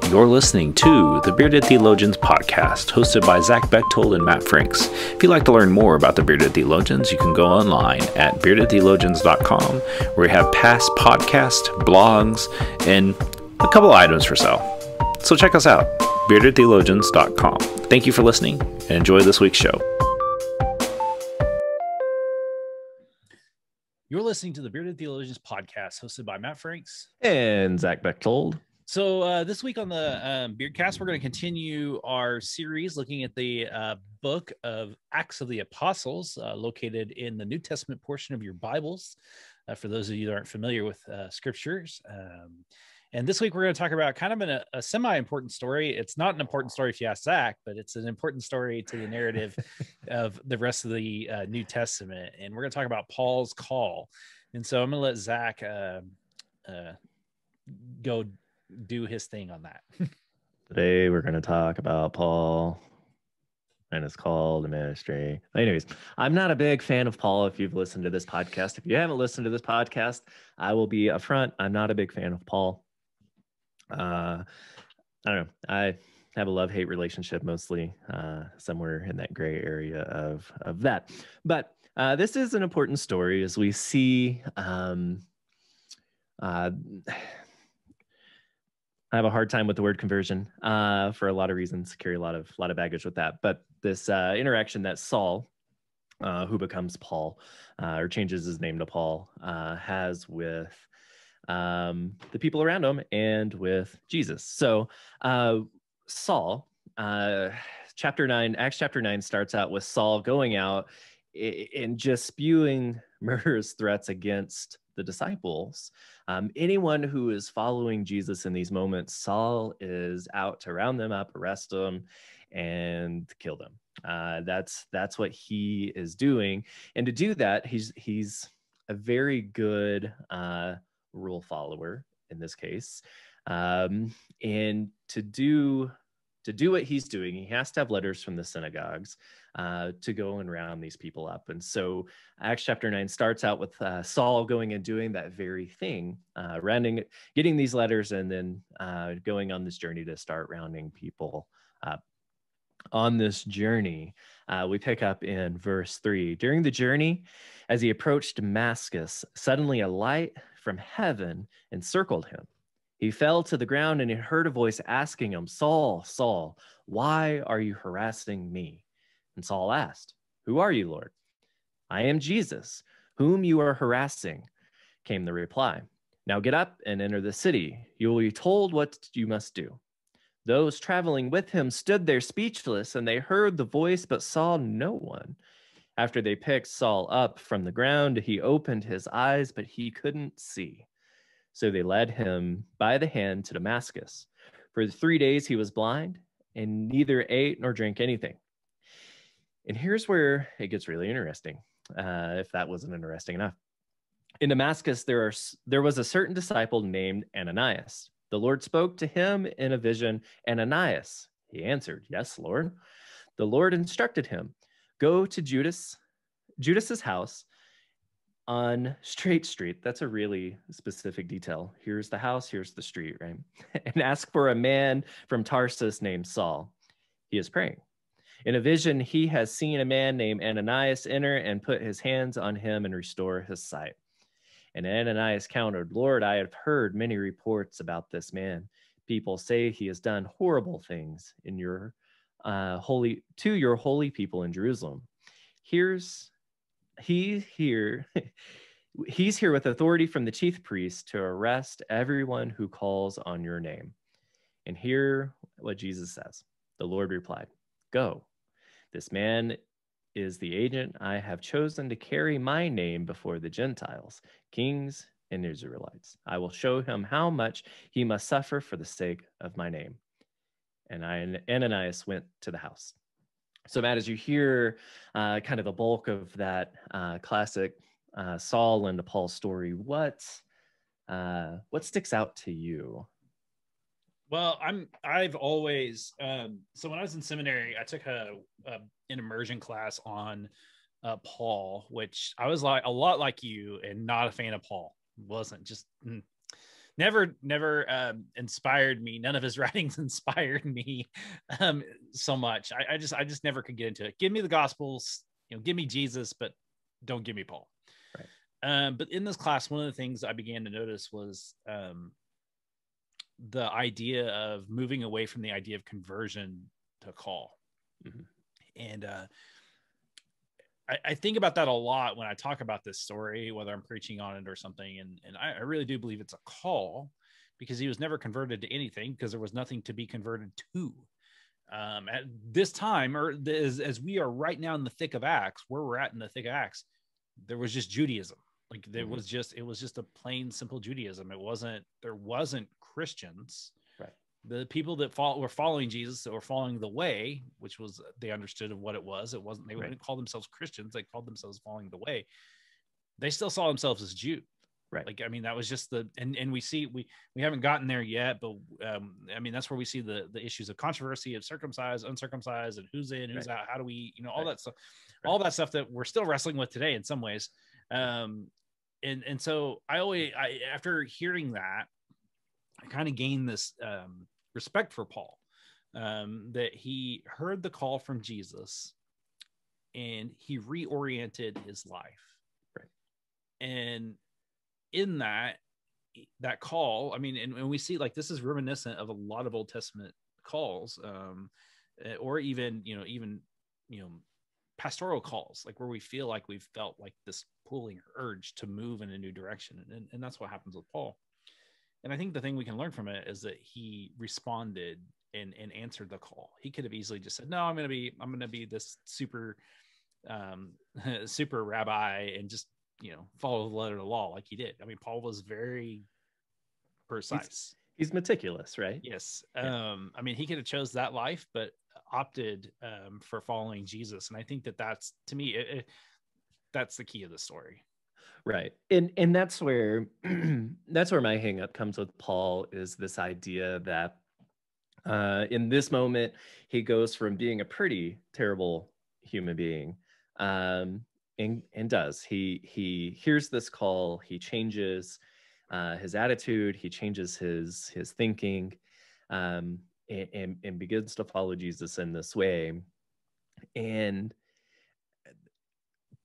You're listening to the Bearded Theologians podcast, hosted by Zach Bechtold and Matt Franks. If you'd like to learn more about the Bearded Theologians, you can go online at beardedtheologians.com, where we have past podcasts, blogs, and a couple items for sale. So check us out, beardedtheologians.com. Thank you for listening, and enjoy this week's show. You're listening to the Bearded Theologians podcast, hosted by Matt Franks and Zach Bechtold. So this week on the Beardcast, we're going to continue our series looking at the book of Acts of the Apostles, located in the New Testament portion of your Bibles, for those of you that aren't familiar with scriptures. And this week, we're going to talk about kind of a semi-important story. It's not an important story if you ask Zach, but it's an important story to the narrative of the rest of the New Testament. And we're going to talk about Paul's call. And so I'm going to let Zach go do his thing on that. Today we're going to talk about Paul and his call to ministry. Anyways, I'm not a big fan of Paul. If you've listened to this podcast, if you haven't listened to this podcast, I will be upfront. I'm not a big fan of Paul. I don't know. I have a love-hate relationship, mostly somewhere in that gray area of that. But this is an important story as we see I have a hard time with the word conversion for a lot of reasons. Carry a lot of baggage with that. But this interaction that Saul, who becomes Paul, or changes his name to Paul, has with the people around him and with Jesus. So Saul, Acts chapter 9 starts out with Saul going out and just spewing murderous threats against the disciples. Anyone who is following Jesus in these moments, Saul is out to round them up, arrest them, and kill them. That's what he is doing. And to do that, he's a very good rule follower in this case. And to do what he's doing, he has to have letters from the synagogues to go and round these people up. And so Acts chapter 9 starts out with Saul going and doing that very thing, getting these letters, and then going on this journey to start rounding people up. On this journey, we pick up in verse 3. During the journey, as he approached Damascus, suddenly a light from heaven encircled him. He fell to the ground and he heard a voice asking him, "Saul, Saul, why are you harassing me?" And Saul asked, "Who are you, Lord?" "I am Jesus, whom you are harassing," came the reply. "Now get up and enter the city. You will be told what you must do." Those traveling with him stood there speechless, and they heard the voice but saw no one. After they picked Saul up from the ground, he opened his eyes, but he couldn't see. So they led him by the hand to Damascus. For 3 days he was blind and neither ate nor drank anything. And here's where it gets really interesting, if that wasn't interesting enough. In Damascus, there was a certain disciple named Ananias. The Lord spoke to him in a vision. "Ananias," he answered, "Yes, Lord." The Lord instructed him, "Go to Judas's house on Straight Street." That's a really specific detail. Here's the house, here's the street, right? "And ask for a man from Tarsus named Saul. He is praying. In a vision, he has seen a man named Ananias enter and put his hands on him and restore his sight." And Ananias countered, "Lord, I have heard many reports about this man. People say he has done horrible things in your holy people in Jerusalem. He's here with authority from the chief priest to arrest everyone who calls on your name." And hear what Jesus says. The Lord replied, "Go. This man is the agent I have chosen to carry my name before the Gentiles, kings, and Israelites. I will show him how much he must suffer for the sake of my name." And Ananias went to the house. So, Matt, as you hear kind of the bulk of that classic Saul and Paul story, what sticks out to you? Well, I've always so when I was in seminary, I took an immersion class on Paul, which I was like a lot like you and not a fan of Paul. Wasn't just never inspired me. None of his writings inspired me so much. I just never could get into it. Give me the Gospels, give me Jesus, but don't give me Paul. Right. But in this class, one of the things I began to notice was the idea of moving away from the idea of conversion to call. Mm-hmm. And I think about that a lot when I talk about this story, whether I'm preaching on it or something. And I really do believe it's a call, because he was never converted to anything, because there was nothing to be converted to. At this time, or as we are right now in the thick of Acts, where we're at in the thick of Acts, there was just Judaism. Like it was just a plain, simple Judaism. There wasn't Christians. Right. The people that were following Jesus, that were following the way, which was, they understood of what it was. It wasn't, they wouldn't call themselves Christians. They called themselves following the way. They still saw themselves as Jew. Right. Like, I mean, that was just and we see, we haven't gotten there yet, but I mean, that's where we see the issues of controversy of circumcised, uncircumcised, and who's in, who's out. How do we, all that stuff, all that stuff that we're still wrestling with today in some ways. And so I after hearing that, I kind of gained this respect for Paul, that he heard the call from Jesus and he reoriented his life. Right. And in that call, I mean, and we see, like, this is reminiscent of a lot of Old Testament calls, or even pastoral calls, like where we feel like we've felt like this pulling urge to move in a new direction. And that's what happens with Paul. And I think the thing we can learn from it is that he responded and answered the call. He could have easily just said, no, I'm going to be this super rabbi and just, follow the letter of the law like he did. I mean, Paul was very precise. He's meticulous, right? Yes. I mean, he could have chose that life, but opted for following Jesus. And I think that's, to me, that's the key of the story. Right. And that's where my hang up comes with Paul, is this idea that in this moment, he goes from being a pretty terrible human being, and does. He hears this call, he changes his attitude, he changes his thinking, and begins to follow Jesus in this way. And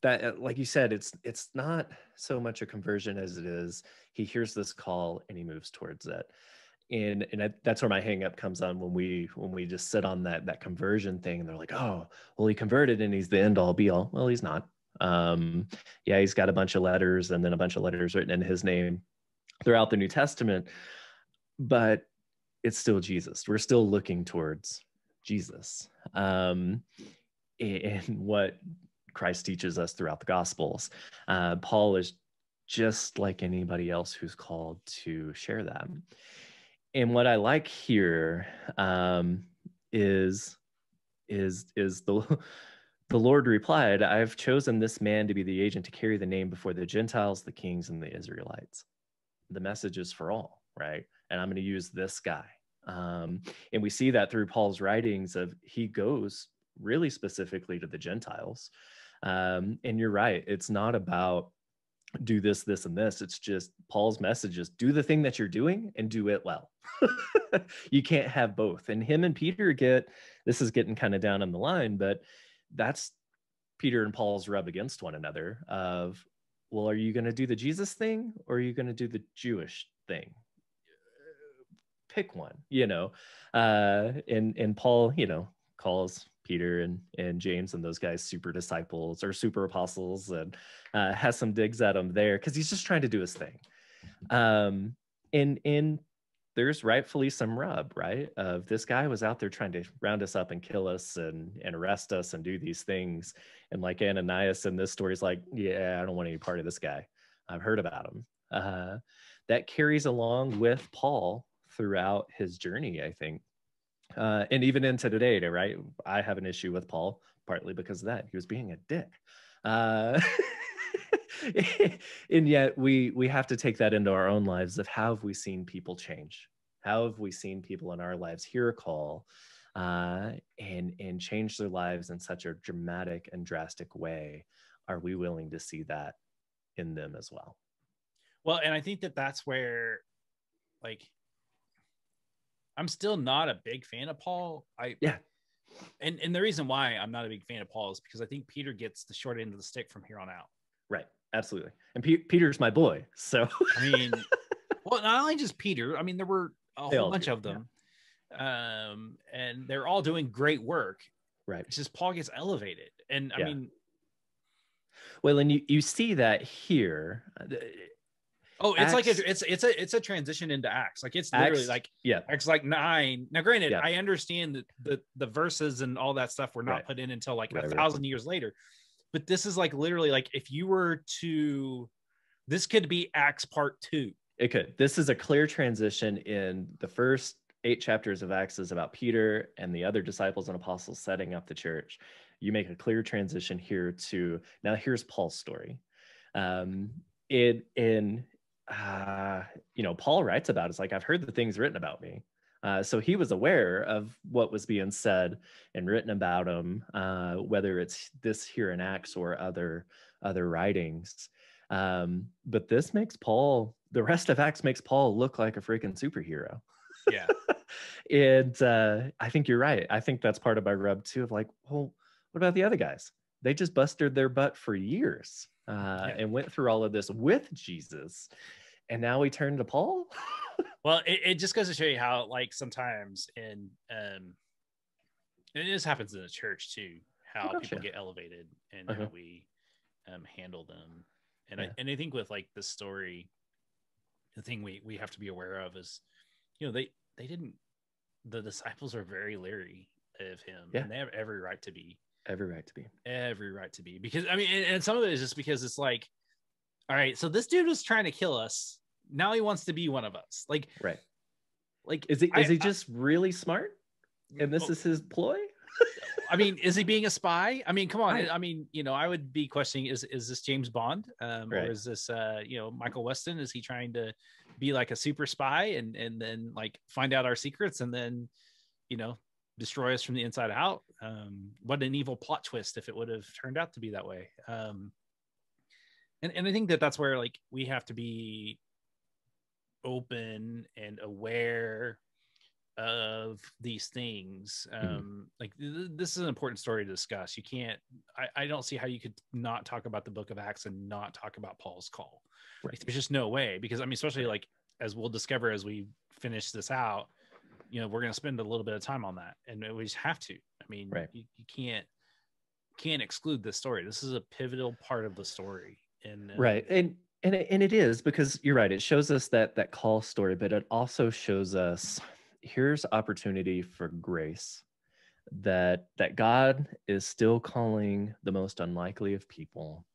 that, like you said, it's not so much a conversion as it is, he hears this call and he moves towards it. And that's where my hang up comes on, when we just sit on that conversion thing, and they're like, oh, well, he converted and he's the end all be all. Well, he's not. He's got a bunch of letters, and then a bunch of letters written in his name throughout the New Testament, but it's still Jesus. We're still looking towards Jesus, and what Christ teaches us throughout the Gospels. Paul is just like anybody else who's called to share that. And what I like here is the Lord replied, I've chosen this man to be the agent to carry the name before the Gentiles, the kings, and the Israelites. The message is for all, right? And I'm going to use this guy. And we see that through Paul's writings of, he goes really specifically to the Gentiles. And you're right. It's not about do this, this, and this. It's just Paul's message is do the thing that you're doing and do it well. You can't have both. And him and Peter this is getting kind of down on the line, but that's Peter and Paul's rub against one another of, well, are you going to do the Jesus thing or are you going to do the Jewish thing? Pick one, and Paul, calls Peter and James and those guys super disciples or super apostles, and has some digs at them there because he's just trying to do his thing. And there's rightfully some rub, right? Of this guy was out there trying to round us up and kill us and arrest us and do these things. And like Ananias in this story is like, yeah, I don't want any part of this guy. I've heard about him. That carries along with Paul throughout his journey, I think. And even into today, right? I have an issue with Paul, partly because of that. He was being a dick. And yet we have to take that into our own lives of how have we seen people change? How have we seen people in our lives hear a call and change their lives in such a dramatic and drastic way? Are we willing to see that in them as well? Well, and I think that's where like, I'm still not a big fan of Paul. And the reason why I'm not a big fan of Paul is because I think Peter gets the short end of the stick from here on out. Right. Absolutely. And Peter's my boy. So, I mean, well, not only just Peter, I mean, there were a whole bunch of them. Yeah. And they're all doing great work. Right. It's just Paul gets elevated. And I mean, well, and you see that here. Oh, it's Acts, like it's a transition into Acts. Like it's literally Acts like 9. Now, granted, I understand that the verses and all that stuff were not put in until like 1,000 years later. But this is like literally like if you were to, this could be Acts part 2. It could. This is a clear transition in the first 8 chapters of Acts is about Peter and the other disciples and apostles setting up the church. You make a clear transition here to now. Here's Paul's story. Paul writes about it's like, I've heard the things written about me. So he was aware of what was being said and written about him, whether it's this here in Acts or other writings. But this makes Paul, the rest of Acts makes Paul look like a freaking superhero. Yeah. And I think you're right. I think that's part of my rub too, of like, well, what about the other guys? They just busted their butt for years and went through all of this with Jesus. And now we turn to Paul. Well, it just goes to show you how, like, sometimes and this happens in the church too, how people get elevated and how we handle them. And I think with like this story, the thing we have to be aware of is, the disciples are very leery of him, and they have every right to be. Because I mean, and some of it is just because it's like, all right, so this dude was trying to kill us. Now he wants to be one of us. Like, right. Like, is he just really smart? And this is his ploy? I mean, is he being a spy? I mean, come on. Right. I mean, I would be questioning, is this James Bond? Or is this, Michael Weston? Is he trying to be like a super spy and then like find out our secrets and then, destroy us from the inside out? What an evil plot twist if it would have turned out to be that way. And I think that's where like we have to be open and aware of these things. Like this is an important story to discuss. You can't, I don't see how you could not talk about the book of Acts and not talk about Paul's call. Right. Like, there's just no way, because I mean, especially like as we'll discover as we finish this out, we're going to spend a little bit of time on that, and we just have to. I mean, you can't exclude this story. This is a pivotal part of the story. And And it is, because you're right. It shows us that call story, but it also shows us here's opportunity for grace, that God is still calling the most unlikely of people.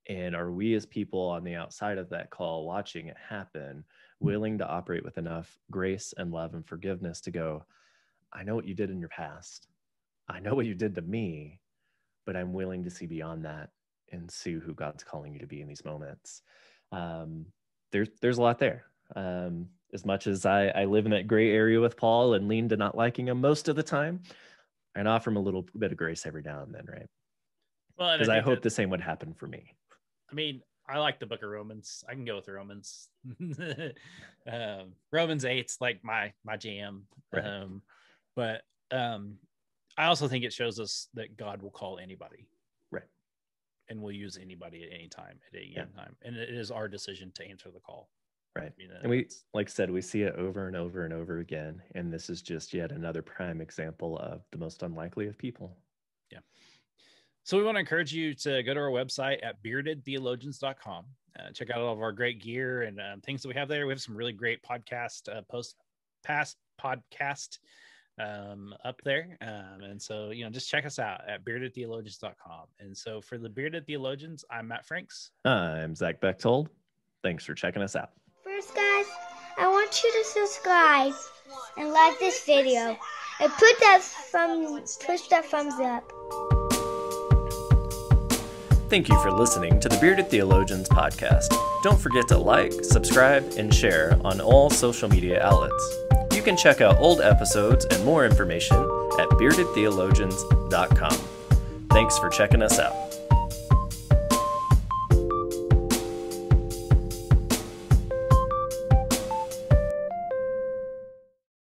And are we as people on the outside of that call, watching it happen, willing to operate with enough grace and love and forgiveness to go, I know what you did in your past. I know what you did to me, but I'm willing to see beyond that and see who God's calling you to be in these moments. There's a lot there. As much as I live in that gray area with Paul and lean to not liking him most of the time, and offer him a little bit of grace every now and then, right? Well, because I hope the same would happen for me. I mean, I like the book of Romans. I can go with Romans. Romans 8's like my jam. Right. But I also think it shows us that God will call anybody. Right. And will use anybody at any time, at any time. And it is our decision to answer the call. Right. And we, like I said, we see it over and over and over again. And this is just yet another prime example of the most unlikely of people. Yeah. So we want to encourage you to go to our website at beardedtheologians.com. Check out all of our great gear and things that we have there. We have some really great podcast, past podcast up there. And so, just check us out at beardedtheologians.com. And so for the Bearded Theologians, I'm Matt Franks. I'm Zach Bechtold. Thanks for checking us out. First, guys, I want you to subscribe and like this video and push that thumbs up. Thank you for listening to the Bearded Theologians podcast. Don't forget to like, subscribe, and share on all social media outlets. You can check out old episodes and more information at beardedtheologians.com. Thanks for checking us out.